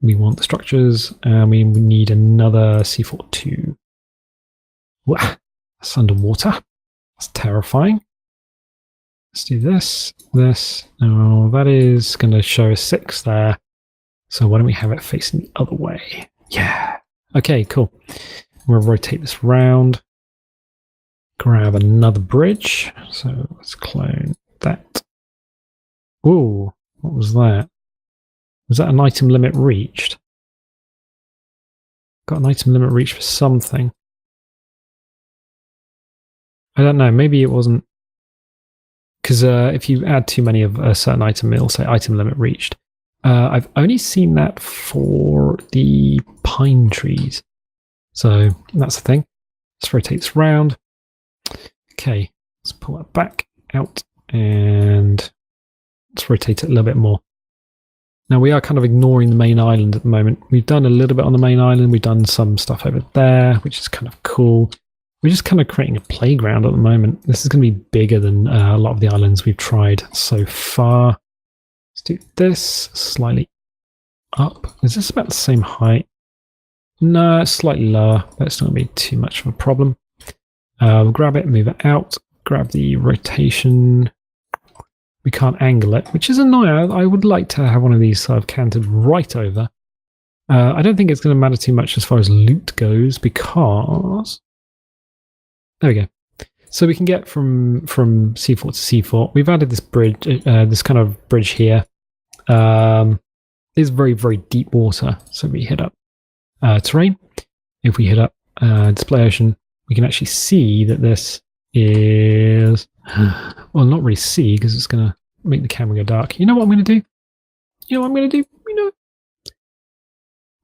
We want the structures, and we need another C42. Wow, that's underwater. That's terrifying. Let's do this. Oh, that is going to show a 6 there. So why don't we have it facing the other way? Yeah. Okay, cool. We'll rotate this round. Grab another bridge. So let's clone that. Ooh, what was that? Was that an item limit reached? Got an item limit reached for something. I don't know, maybe it wasn't. Because if you add too many of a certain item, it'll say item limit reached. I've only seen that for the pine trees. So that's the thing. Let's rotate this round. Okay, let's pull that back out and let's rotate it a little bit more. Now we are kind of ignoring the main island at the moment. We've done a little bit on the main island. We've done some stuff over there, which is kind of cool. We're just kind of creating a playground at the moment. This is going to be bigger than a lot of the islands we've tried so far. Let's do this slightly up. Is this about the same height? No, it's slightly lower, but it's not going to be too much of a problem. We'll grab it, move it out, grab the rotation. We can't angle it, which is annoying. I would like to have one of these sort of canted right over. I don't think it's going to matter too much as far as loot goes because... There we go. So we can get from C4 to C4. We've added this bridge, this kind of bridge here. It's very, very deep water. So we hit up terrain. If we hit up display ocean, we can actually see that this is... Well, not really see because it's going to make the camera go dark. You know what I'm going to do?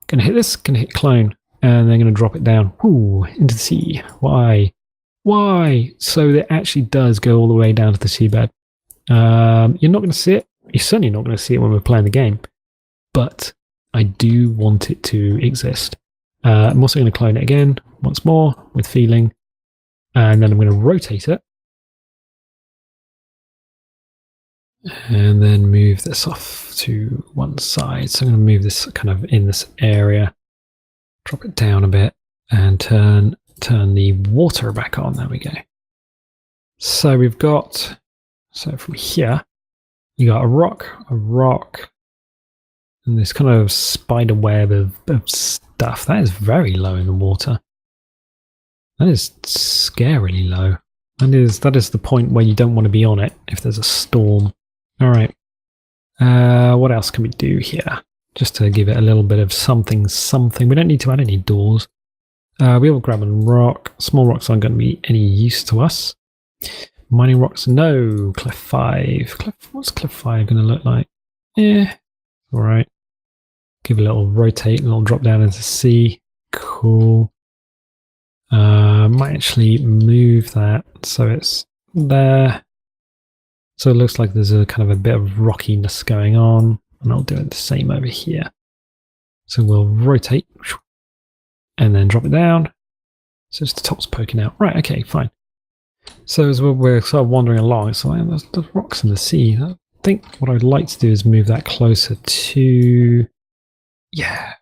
Going to hit this, going to hit clone, and then going to drop it down into the sea. Why? So it actually does go all the way down to the seabed. You're not going to see it. You're certainly not going to see it when we're playing the game. But I do want it to exist. I'm also going to clone it again, once more, with feeling. And then I'm going to rotate it. And then move this off to one side. So I'm going to move this kind of in this area. Drop it down a bit and turn the water back on. There we go. So we've got, so from here, you got a rock, and this kind of spider web of stuff. That is very low in the water. That is scarily low. That is the point where you don't want to be on it if there's a storm. All right. What else can we do here? Just to give it a little bit of something. We don't need to add any doors. We will grab a rock. Small rocks aren't going to be any use to us. Mining rocks, no. Cliff 5. What's Cliff 5 going to look like? Yeah, all right. Give it a little rotate, a little drop down into the sea. Cool. Might actually move that so it's there. So it looks like there's a kind of a bit of rockiness going on, and I'll do it the same over here. So we'll rotate and then drop it down. So it's the top's poking out. Right, okay, fine. So as we're sort of wandering along, so there's rocks in the sea. I think what I'd like to do is move that closer to, yeah,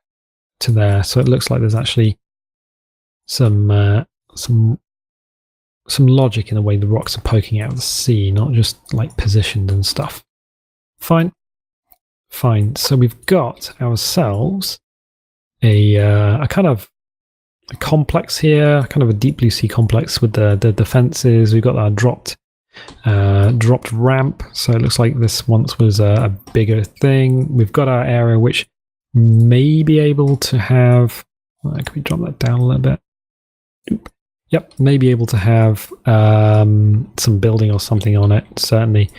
to there. So it looks like there's actually some logic in the way the rocks are poking out of the sea, not just like positioned and stuff. Fine. So we've got ourselves a kind of a complex here, kind of a deep blue sea complex with the defenses. We've got our dropped ramp, so it looks like this once was a bigger thing. We've got our area which may be able to have. Can we drop that down a little bit? Oop. Yep, may be able to have some building or something on it. Certainly.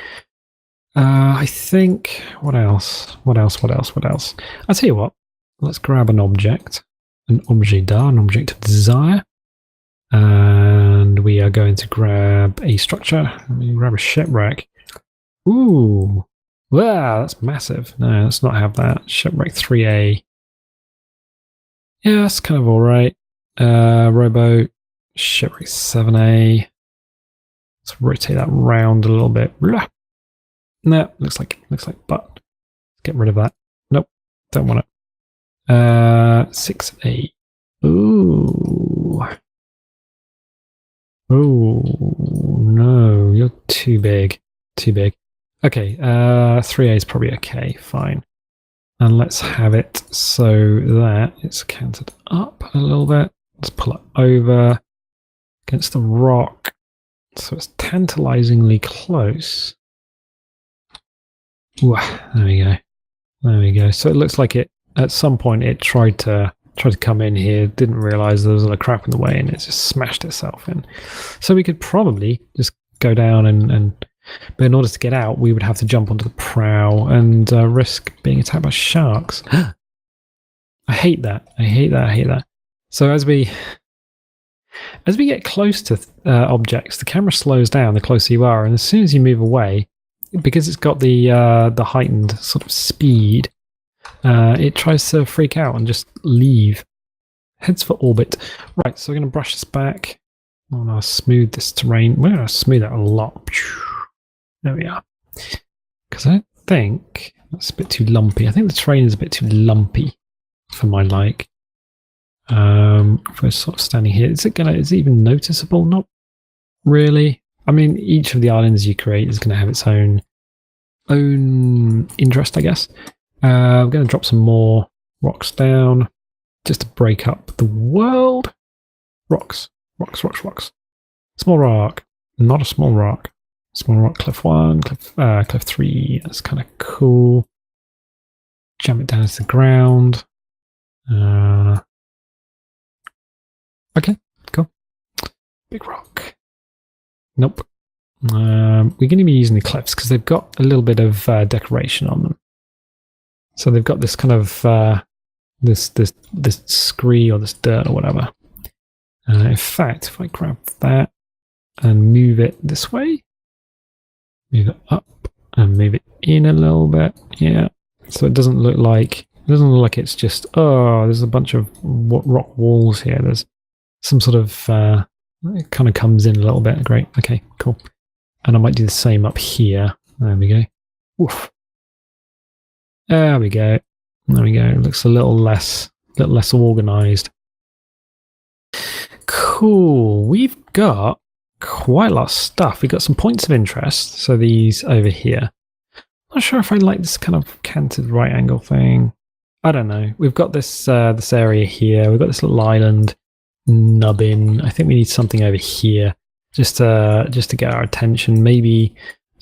I think. What else? I'll tell you what. Let's grab an object. An object of desire, and we are going to grab a structure. Let me grab a shipwreck. Ooh, wow, that's massive. No, let's not have that. Shipwreck 3A. Yeah, that's kind of all right. Rowboat, shipwreck 7A. Let's rotate that round a little bit. Blah. No, looks like butt. Let's get rid of that. Nope, don't want it. 6A. Ooh. Oh no, you're too big. Okay, 3A is probably okay, fine. And let's have it so that it's canted up a little bit. Let's pull it over against the rock. So it's tantalizingly close. Ooh, there we go. So it looks like it, at some point, it tried to come in here, didn't realize there was a lot of crap in the way, and it just smashed itself in. So we could probably just go down but in order to get out, we would have to jump onto the prow and risk being attacked by sharks. I hate that. So as we get close to objects, the camera slows down the closer you are, and as soon as you move away, because it's got the heightened sort of speed, it tries to freak out and just leave. Heads for orbit. Right, so we're going to brush this back. I want to smooth this terrain. We're going to smooth it a lot. There we are. Because I don't think that's a bit too lumpy. I think the terrain is a bit too lumpy for my like. If we're sort of standing here, is it even noticeable? Not really. I mean, each of the islands you create is going to have its own interest, I guess. I'm going to drop some more rocks down just to break up the world. Rocks. Small rock. Not a small rock. Small rock, cliff 1, cliff 3. That's kind of cool. Jam it down to the ground. Okay, cool. Big rock. Nope. We're going to be using the cliffs because they've got a little bit of decoration on them. So they've got this kind of this scree or this dirt or whatever. In fact, if I grab that and move it this way, move it up and move it in a little bit, yeah. So it doesn't look like it's just there's a bunch of rock walls here. There's some sort of it kind of comes in a little bit. Great, okay, cool. And I might do the same up here. There we go. Oof. There we go. It looks a little less organized. Cool. We've got quite a lot of stuff. We've got some points of interest. So these over here. Not sure if I like this kind of canted right angle thing. I don't know. We've got this this area here. We've got this little island nubbin. I think we need something over here just to get our attention. Maybe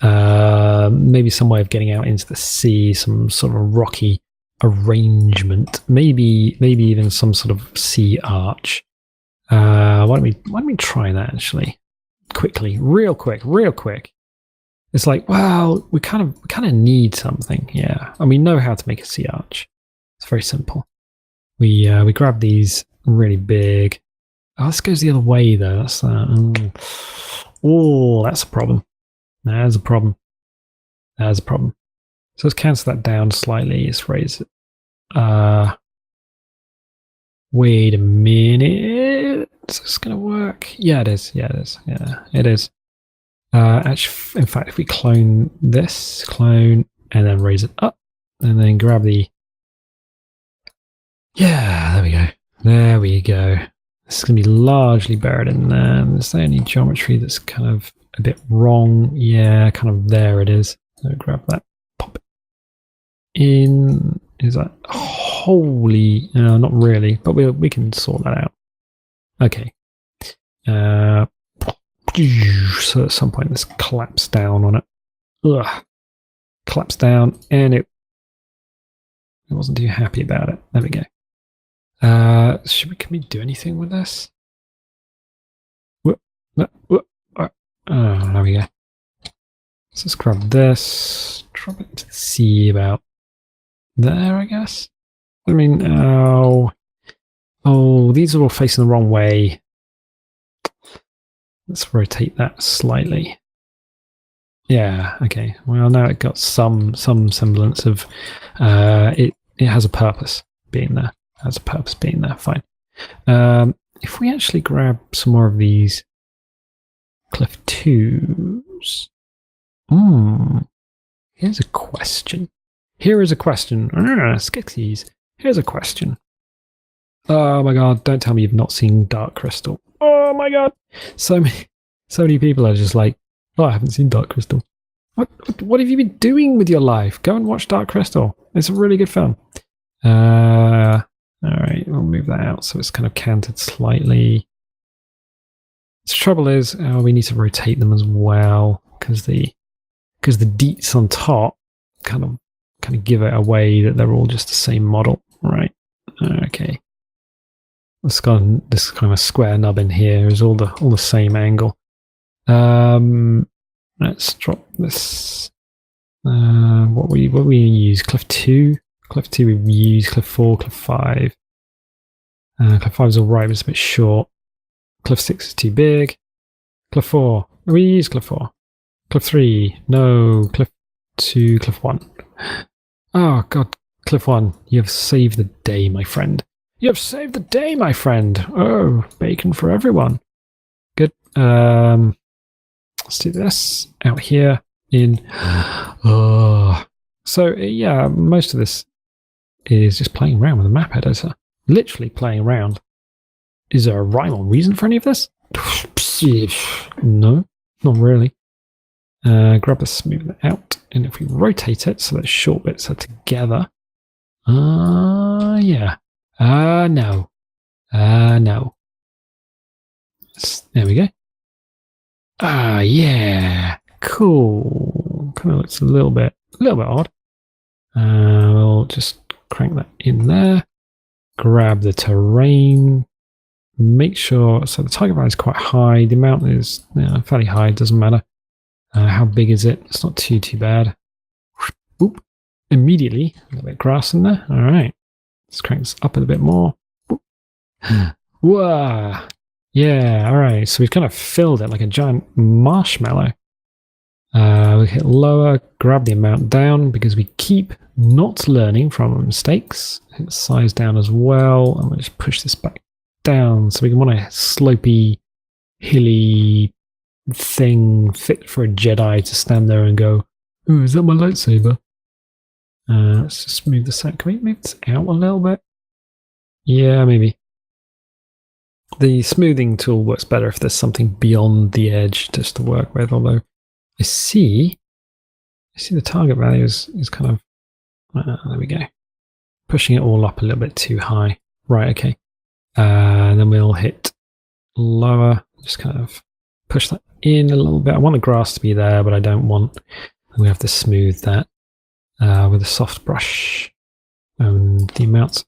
some way of getting out into the sea, some sort of rocky arrangement, maybe even some sort of sea arch. Why don't we try that actually? quickly, real quick. It's like, well, we kind of need something. Yeah, and we know how to make a sea arch. It's very simple. We grab these really big. Oh, this goes the other way though. That's oh, that's a problem. There's a problem. So let's cancel that down slightly. Let's raise it. Wait a minute. Is this gonna work? Yeah, it is. Yeah, it is. Actually, in fact, if we clone this, and then raise it up, and then grab the. Yeah, there we go. This is gonna be largely buried in there. There's the only geometry that's kind of a bit wrong. Yeah, kind of there it is. So grab that, pop it in. Is that holy? No, not really, but we can sort that out. Okay. So at some point, this collapse down on it. Ugh. Collapse down, and it wasn't too happy about it. There we go. Can we do anything with this? Oh, there we go. Let's just grab this, drop it into the sea about there, I guess. I mean, oh, these are all facing the wrong way. Let's rotate that slightly. Yeah, okay. Well, now it got some semblance of it has a purpose being there. Fine. If we actually grab some more of these cliff 2s. Here's a question. Skeksis. Here's a question. Oh my god, don't tell me you've not seen Dark Crystal. Oh my god. So many people are just like, oh, I haven't seen Dark Crystal. What have you been doing with your life? Go and watch Dark Crystal. It's a really good film. Alright, we'll move that out so it's kind of canted slightly. The trouble is, we need to rotate them as well because the deets on top kind of give it away that they're all just the same model, right? Okay. This kind of square nub in here is all the same angle. Let's drop this. What we use? Cliff 2. Cliff 2 we've used. Cliff 4, Cliff 5. Cliff 5 is alright, but it's a bit short. Cliff 6 is too big. Cliff 4. We use Cliff 4. Cliff 3. No. Cliff 2, Cliff 1. Oh god, Cliff 1. You have saved the day, my friend. You have saved the day, my friend. Oh, bacon for everyone. Good. Let's do this out here in. So yeah, most of this is just playing around with the map editor. Literally playing around. Is there a rhyme or reason for any of this? No, not really. Grab this, smooth it out, and if we rotate it so that short bits are together. Yeah. No. No. There we go. Yeah. Cool. Kind of looks a little bit odd. We'll just crank that in there. Grab the terrain. Make sure, so the target value is quite high. The mountain is fairly high. It doesn't matter. How big is it? It's not too bad. Oop. Immediately, a little bit of grass in there. All right. Let's crank this up a bit more. Whoa. Yeah, all right. So we've kind of filled it like a giant marshmallow. We hit lower, grab the amount down because we keep not learning from our mistakes. Hit the size down as well, and we'll just push this back down so we can want a slopey, hilly thing fit for a Jedi to stand there and go, "Oh, is that my lightsaber?" Let's just move this out. Can we move this out a little bit? Yeah, maybe. The smoothing tool works better if there's something beyond the edge just to work with, although I see the target value is kind of, there we go. Pushing it all up a little bit too high. Right, okay. And then we'll hit lower, just kind of push that in a little bit. I want the grass to be there, but I don't want, we have to smooth that with a soft brush. And the amount's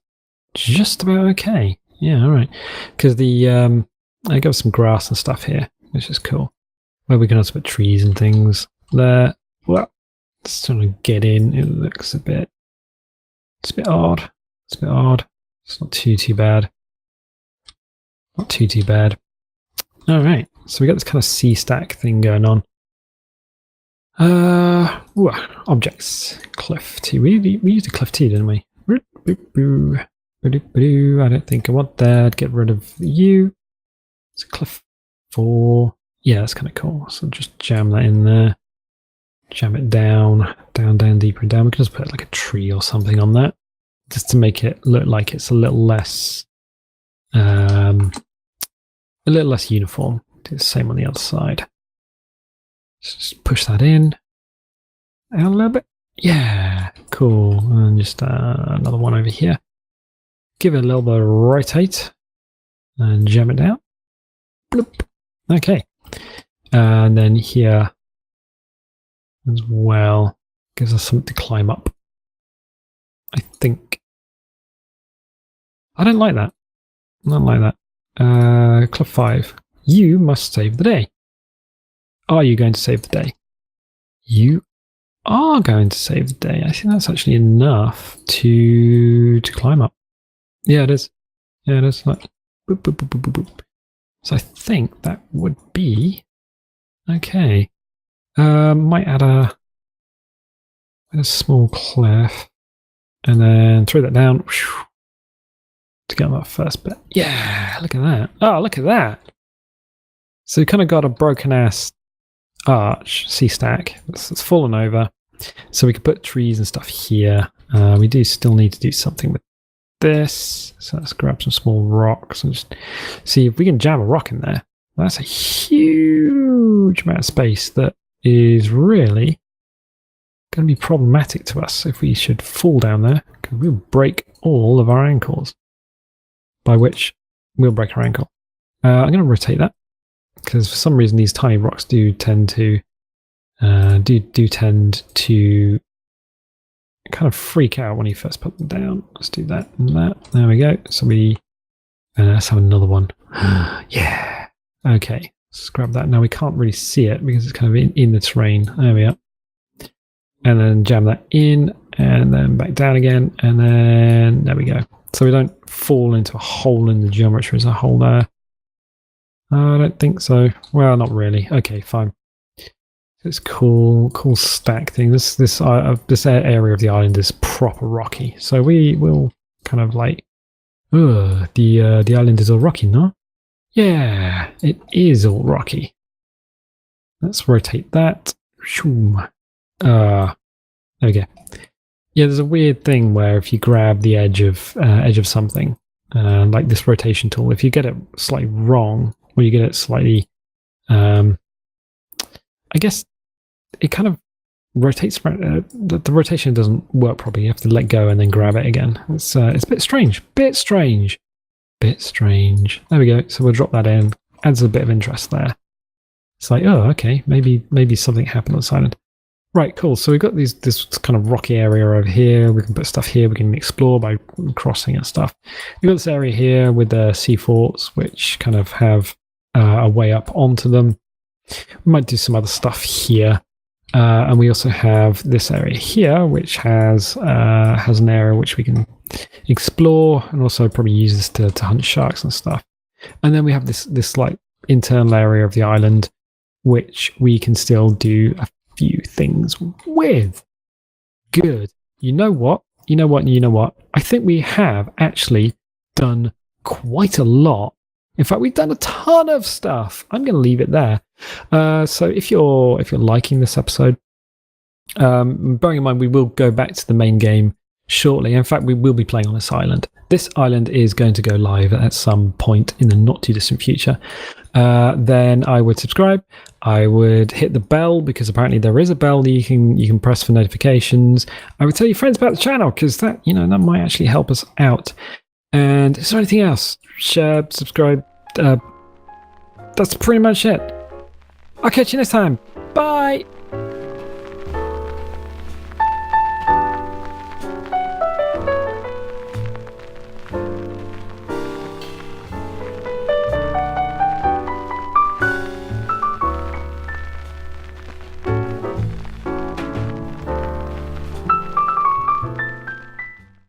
just about okay. Yeah, all right. Because I got some grass and stuff here, which is cool. where we can also put trees and things there. Well, just trying to get in. It looks it's a bit odd. It's a bit odd. It's not too bad. Not too bad. All right, so we got this kind of C stack thing going on. Objects, cliff T. We used a cliff T, didn't we? I don't think I want that. Get rid of you. It's a cliff 4. Yeah, that's kind of cool. So just jam that in there. Jam it down, deeper and down. We can just put like a tree or something on that, just to make it look like it's a little less uniform. Do the same on the other side. Just push that in. And a little bit. Yeah, cool. And just another one over here. Give it a little bit of rotate. And jam it down. Bloop. Okay. And then here as well. Gives us something to climb up. I think. I don't like that. I don't like that. Club 5. You must save the day. Are you going to save the day? You are going to save the day. I think that's actually enough to climb up. Yeah, it is. Yeah, it is. Like, boop, boop, boop, boop, boop, boop. So I think that would be okay. Might add a small cliff and then throw that down to get on that first bit. Yeah, look at that. Oh, look at that. So we kind of got a broken ass arch C stack that's fallen over, so we could put trees and stuff here. We do still need to do something with this, so let's grab some small rocks and just see if we can jam a rock in there. That's a huge amount of space that is really going to be problematic to us if we should fall down there, because we'll break all of our ankles, by which we'll break our ankle. I'm going to rotate that, because for some reason these tiny rocks do tend to kind of freak out when you first put them down. Let's do that and that. There we go. So let's have another one. Yeah. Okay. Let's grab that. Now we can't really see it because it's kind of in the terrain. There we are. And then jam that in and then back down again. And then there we go. So we don't fall into a hole in the geometry as a whole there. I don't think so. Well, not really. Okay, fine. It's cool stack thing. This area of the island is proper rocky. So we will kind of like, the island is all rocky, no? Yeah, it is all rocky. Let's rotate that. There we go. Yeah, there's a weird thing where if you grab the edge of something, like this rotation tool, if you get it slightly wrong, or you get it slightly, I guess it kind of rotates. The rotation doesn't work properly. You have to let go and then grab it again. It's a bit strange. Bit strange. There we go. So we'll drop that in. Adds a bit of interest there. It's like, oh, okay, maybe something happened on the island. Right, cool. So we've got this kind of rocky area over here. We can put stuff here. We can explore by crossing and stuff. We've got this area here with the sea forts, which kind of have a way up onto them. We might do some other stuff here. And we also have this area here, which has an area which we can explore and also probably use this to hunt sharks and stuff. And then we have this like internal area of the island, which we can still do a few things with. Good. You know what? I think we have actually done quite a lot. In fact, we've done a ton of stuff. I'm going to leave it there. So if you're liking this episode, bearing in mind we will go back to the main game shortly. In fact, we will be playing on this island. This island is going to go live at some point in the not too distant future. Then I would subscribe. I would hit the bell, because apparently there is a bell that you can press for notifications. I would tell your friends about the channel, because that might actually help us out. And is there anything else? Share, subscribe. That's pretty much it. I'll catch you next time. Bye.